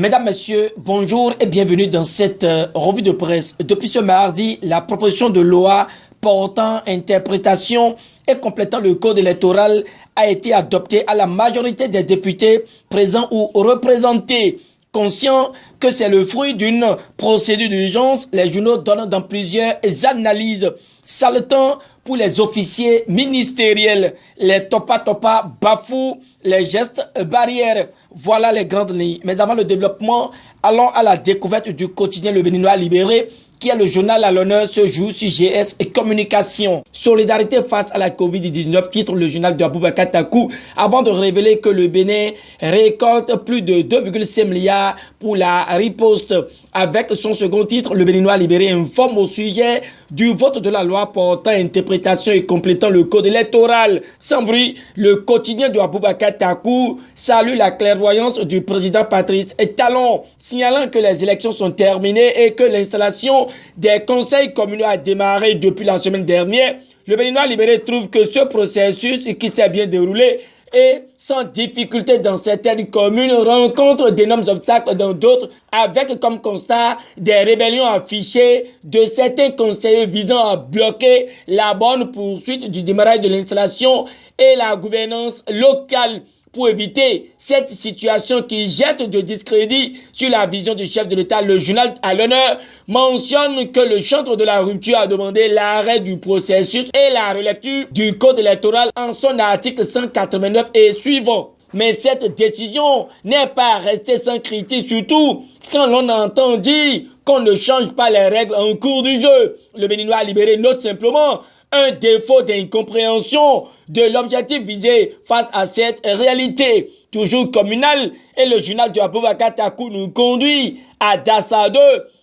Mesdames, Messieurs, bonjour et bienvenue dans cette revue de presse. Depuis ce mardi, la proposition de loi portant interprétation et complétant le code électoral a été adoptée à la majorité des députés présents ou représentés. Conscient que c'est le fruit d'une procédure d'urgence, les journaux donnent dans plusieurs analyses. Sale temps pour les officiers ministériels. Les topa bafouent les gestes barrières. Voilà les grandes lignes. Mais avant le développement, allons à la découverte du quotidien Le Béninois Libéré, qui est le journal à l'honneur ce jour sur GS et Communication. Solidarité face à la Covid-19, titre le journal de Aboubacar Takou, avant de révéler que le Bénin récolte plus de 2,5 milliards pour la riposte. Avec son second titre, le Béninois Libéré informe au sujet du vote de la loi portant interprétation et complétant le code électoral. Sans bruit, le quotidien de Aboubacar Takou salue la clairvoyance du président Patrice Talon, signalant que les élections sont terminées et que l'installation des conseils communaux a démarré depuis la semaine dernière. Le Béninois Libéré trouve que ce processus qui s'est bien déroulé et sans difficulté dans certaines communes rencontre d'énormes obstacles dans d'autres, avec comme constat des rébellions affichées de certains conseillers visant à bloquer la bonne poursuite du démarrage de l'installation et la gouvernance locale. Pour éviter cette situation qui jette de discrédit sur la vision du chef de l'État, le journal à l'honneur mentionne que le chantre de la rupture a demandé l'arrêt du processus et la relecture du code électoral en son article 189 et suivant. Mais cette décision n'est pas restée sans critique, surtout quand l'on entend dire qu'on ne change pas les règles en cours du jeu. Le Béninois Libéré note simplement un défaut d'incompréhension de l'objectif visé face à cette réalité toujours communale, et le journal de Aboubacar Takou nous conduit à Dassa 2.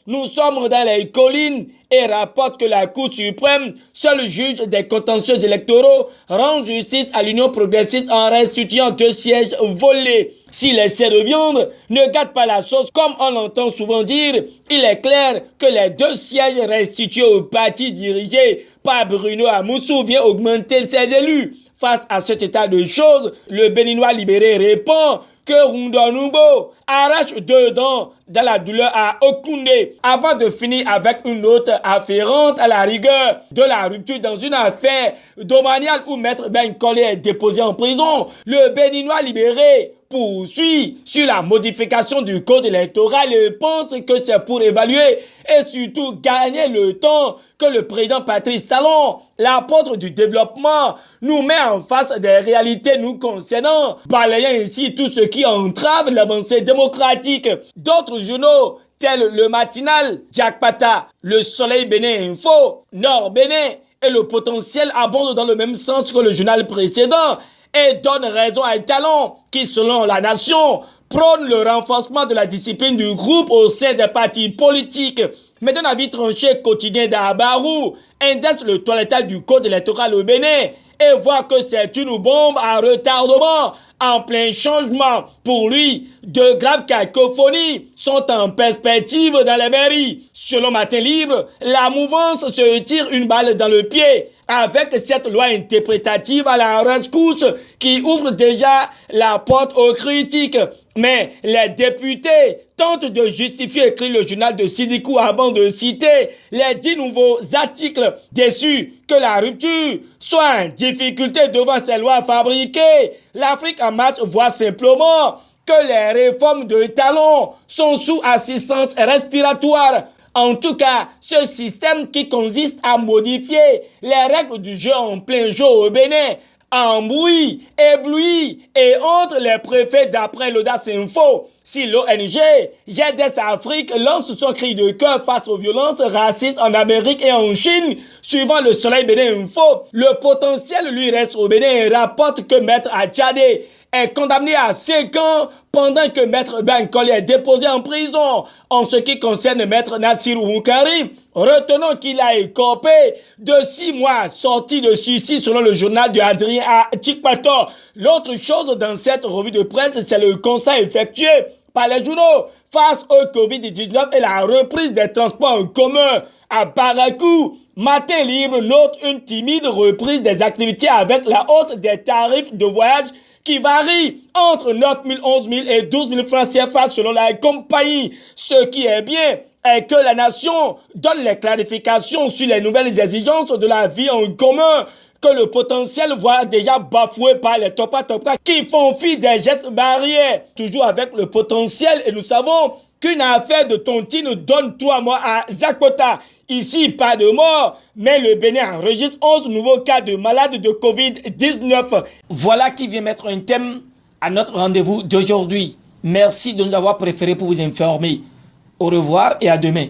Nous sommes dans les collines et rapporte que la Cour suprême, seul juge des contentieux électoraux, rend justice à l'Union progressiste en restituant 2 sièges volés. Si l'essai de viande ne gâte pas la sauce, comme on l'entend souvent dire, il est clair que les 2 sièges restitués au parti dirigé par Bruno Amoussou vient augmenter ses élus. Face à cet état de choses, le Béninois Libéré répond que Rundonoubo arrache 2 dents dans la douleur à Okoundé, avant de finir avec une note afférente à la rigueur de la rupture dans une affaire domaniale où Maître Ben Collé est déposé en prison. Le Béninois Libéré poursuit sur la modification du code électoral et pense que c'est pour évaluer et surtout gagner le temps que le président Patrice Talon, l'apôtre du développement, nous met en face des réalités nous concernant, balayant ainsi tout ce qui entrave l'avancée démocratique. D'autres journaux, tels le Matinal, Diakpata, le Soleil Bénin Info, Nord Bénin et le Potentiel abondent dans le même sens que le journal précédent et donnent raison à Talon qui, selon la Nation, prône le renforcement de la discipline du groupe au sein des partis politiques. Mais d'un avis tranché quotidien d'Abarou, indexe le toilettage du code électoral au Bénin et voit que c'est une bombe à retardement en plein changement. Pour lui, de graves cacophonies sont en perspective dans les mairies. Selon Matin Libre, la mouvance se tire une balle dans le pied avec cette loi interprétative à la rescousse qui ouvre déjà la porte aux critiques. Mais les députés tentent de justifier, écrit le journal de Sidikou avant de citer les 10 nouveaux articles, déçus que la rupture soit en difficulté devant ces lois fabriquées. L'Afrique en marche voit simplement que les réformes de Talon sont sous assistance respiratoire. En tout cas, ce système qui consiste à modifier les règles du jeu en plein jeu au Bénin, embrouille, éblouit et entre les préfets d'après l'Audace Info. Si l'ONG GDS Afrique lance son cri de cœur face aux violences racistes en Amérique et en Chine, suivant le Soleil Bénin Info, le Potentiel lui reste au Bénin et rapporte que Maître Achadé est condamné à 5 ans pendant que Maître Ben Collé est déposé en prison. En ce qui concerne Maître Nassirou Moukari, retenons qu'il a écopé de 6 mois sorti de sursis selon le journal de Adrien Tchikpato. L'autre chose dans cette revue de presse, c'est le constat effectué par les journaux face au Covid-19 et la reprise des transports en commun. À Barakou, Matin Libre note une timide reprise des activités avec la hausse des tarifs de voyage qui varie entre 9 000, 11 000 et 12 000 francs CFA selon la compagnie. Ce qui est bien est que la nation donne les clarifications sur les nouvelles exigences de la vie en commun, que le potentiel voit déjà bafoué par les topa qui font fi des gestes barrières, toujours avec le potentiel. Et nous savons qu'une affaire de tontine donne 3 mois à Zakota. Ici, pas de mort, mais le Bénin enregistre 11 nouveaux cas de malades de Covid-19. Voilà qui vient mettre un thème à notre rendez-vous d'aujourd'hui. Merci de nous avoir préférés pour vous informer. Au revoir et à demain.